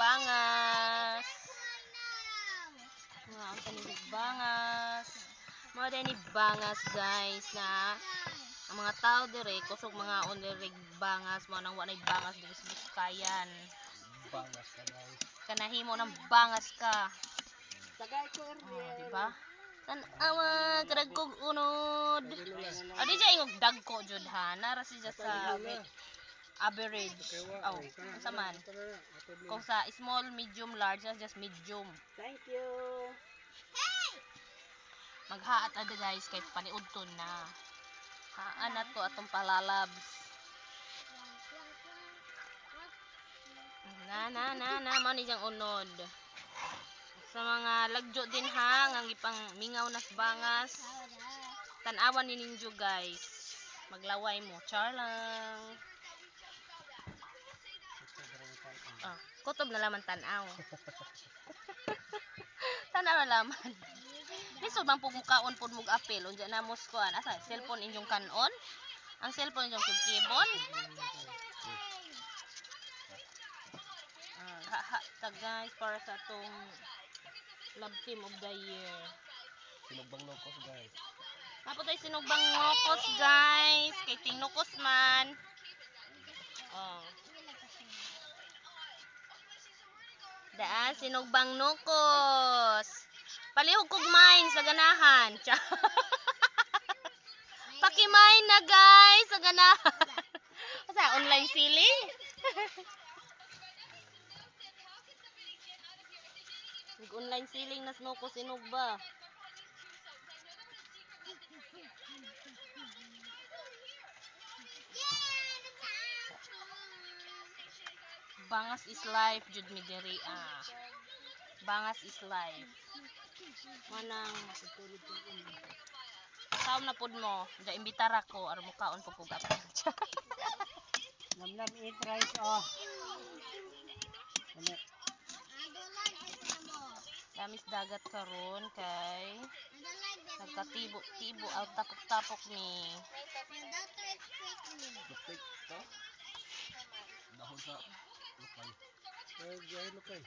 bangas. Mga ang tanilig bangas. Mga tanilig bangas guys na ang mga tao dire kusog mga ondirig bangas mo nang wanay bangas diri sa Biskayan. Bangas ka guys. Kanahimo ng bangas ka. Tagay ko Diba? Tan-awa kadagkog unod. Adi siya ingog dagko jud ha. Nara siya sa average. Oh, sa man. Kung sa small, medium, large, just medium. Thank you. Maghaat ada guys kay paniudton na. Haan na to atong palalabs. Na mo ni jang unod. Sa mga lagjo din ha, ang ipang mingaw nas bangas. Tan-awan ni ninyo guys. Maglaway mo, char lang. Kutob na laman tan-aw. Tan-aw na laman. Lisod bang pumukaon pud mug apel unja na muskuan asa cellphone inyong kanon? Ang cellphone inyong kibon? Ta guys para sa tong love team of the year. Sinugbang lokos guys. Tapos tayo sinugbang nokos guys. Kay ting nokos man. Oh. Daan sinugbang nokos. Palihog kog mine sa ganahan. Paki-mine na guys sa ganahan. Sa online selling. Online selling nas nokos sinugba. Bangas is life jud mi diri ah. Bangas is life. Manang matutulog ko ini. Kaon na pud mo, da imbitar ako aron mo kaon pud kog apel. Lam eat rice oh. Ano? Damis dagat karon kay nagkatibo-tibo ang tapok-tapok ni. Lupay to. Dahon sa lupay. Gaya lupay.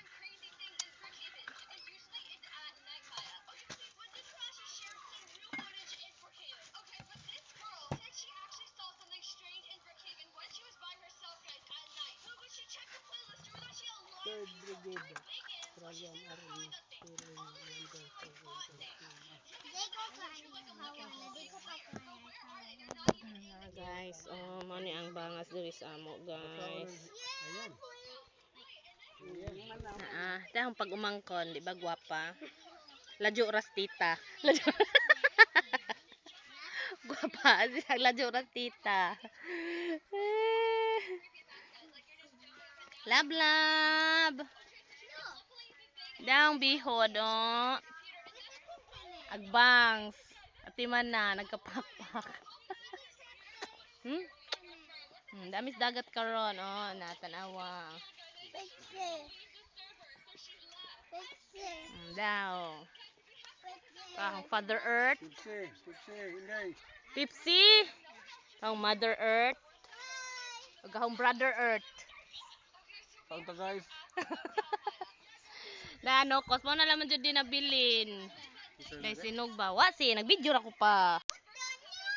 Third Brigade. Program Army. Guys, oh mo ni ang bangas diri sa amo guys. Ayan. Dahong pag umangkon, di ba gwapa? Ladyo rastita. Gwapa, ladyo rastita. Lab. Daong bihod, oh. Agbangs. Ati man na, nagkapakpak. Damis dagat karon, oh, natanawa. Daw. Ang Father Earth. Pipsi. Ang Mother Earth. Ang Brother Earth. Saan ta guys? Na ano, kosmo na laman jud din nabilin. Kay sinog ba? Wasi, nag-video ra ko pa.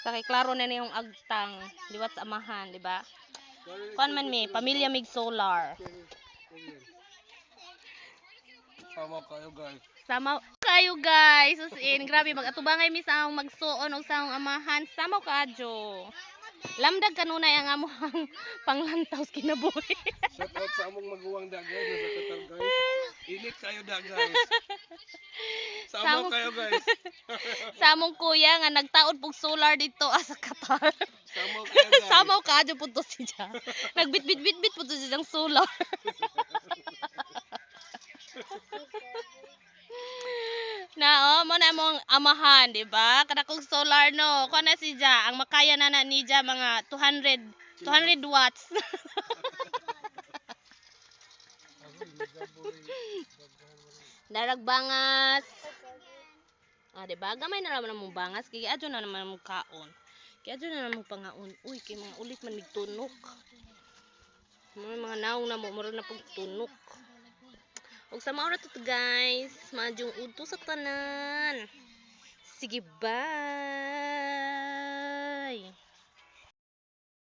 Sa kay klaro na niyong agtang, liwat sa amahan, di ba? Kuan man mi, pamilya mig solar. Sama kayo guys. Sama kayo guys. As in, grabe mag-atubangay mi sa akong magsuon og sa akong amahan. Sama kadyo. Lamdag kanunay ang amuhang panglantaws kinabuhi. Shout out sa among maguwang da guys, sa Qatar guys. Init kayo da guys. Sama kayo guys. Sa among kuya nga nagtaod pug solar dito sa Qatar. Sama kayo guys. Sama kadyo pud to siya. Nagbit-bit-bit pud to siyang solar. Na mo na mong amahan, di ba? Kada kog solar no, ko na si Ja, ang makaya na ni Ja mga 200 watts. Darag bangas. Di ba? Gamay na naman mong bangas, kaya adyo na naman mong kaon. Kaya adyo na naman pangaon. Uy, kay mga ulit man nigtunok. Mga naong na mo na pong tunok. Ug sa maura to guys, maadjong udto sa tanan. Sige, bye.